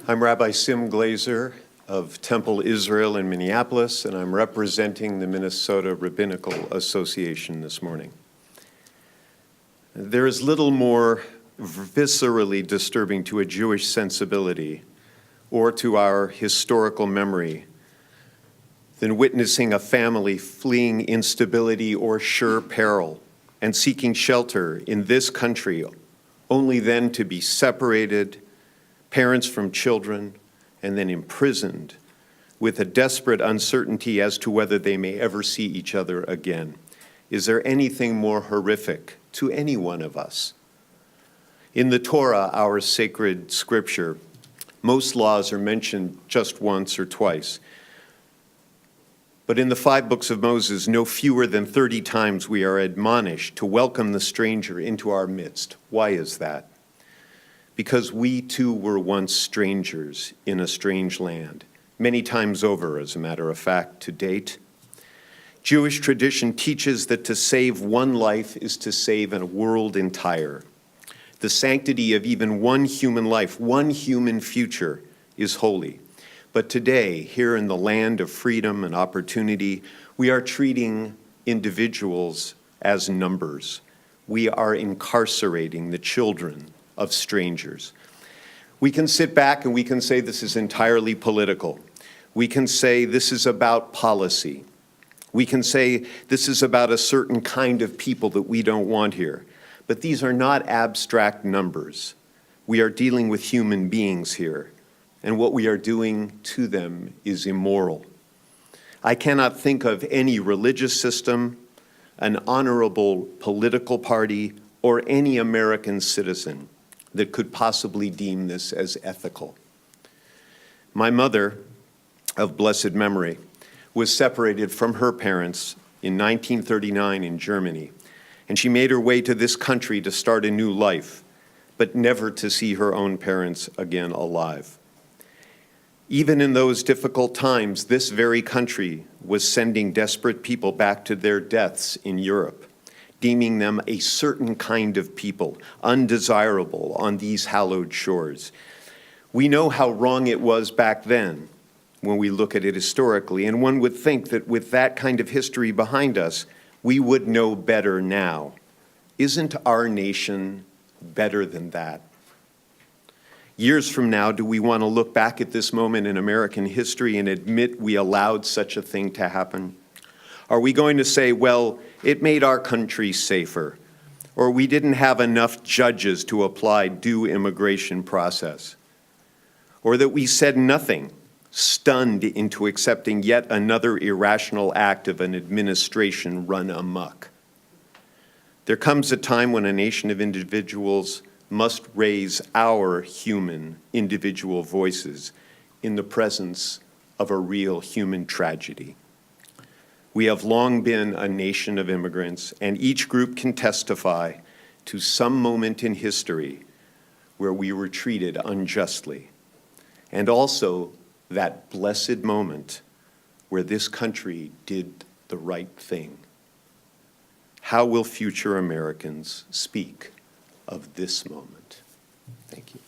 I'm Rabbi Glaser of Temple Israel in Minneapolis, and I'm representing the Minnesota Rabbinical Association this morning. There is little more viscerally disturbing to a Jewish sensibility or to our historical memory than witnessing a family fleeing instability or sure peril and seeking shelter in this country, only then to be separated, parents from children, and then imprisoned with a desperate uncertainty as to whether they may ever see each other again. Is there anything more horrific to any one of us? In the Torah, our sacred scripture, most laws are mentioned just once or twice. But in the 5 books of Moses, no fewer than 30 times we are admonished to welcome the stranger into our midst. Why is that? Because we too were once strangers in a strange land, many times over, as a matter of fact, to date. Jewish tradition teaches that to save one life is to save a world entire. The sanctity of even one human life, one human future, is holy. But today, here in the land of freedom and opportunity, we are treating individuals as numbers. We are incarcerating the children of strangers. We can sit back and we can say this is entirely political. We can say this is about policy. We can say this is about a certain kind of people that we don't want here. But these are not abstract numbers. We are dealing with human beings here, and what we are doing to them is immoral. I cannot think of any religious system, an honorable political party, or any American citizen that could possibly deem this as ethical. My mother, of blessed memory, was separated from her parents in 1939 in Germany, and she made her way to this country to start a new life, but never to see her own parents again alive. Even in those difficult times, this very country was sending desperate people back to their deaths in Europe, deeming them a certain kind of people, undesirable on these hallowed shores. We know how wrong it was back then when we look at it historically, and one would think that with that kind of history behind us, we would know better now. Isn't our nation better than that? Years from now, do we want to look back at this moment in American history and admit we allowed such a thing to happen? Are we going to say, well, it made our country safer, or we didn't have enough judges to apply due immigration process, or that we said nothing, stunned into accepting yet another irrational act of an administration run amok? There comes a time when a nation of individuals must raise our human individual voices in the presence of a real human tragedy. We have long been a nation of immigrants, and each group can testify to some moment in history where we were treated unjustly, and also that blessed moment where this country did the right thing. How will future Americans speak of this moment? Thank you.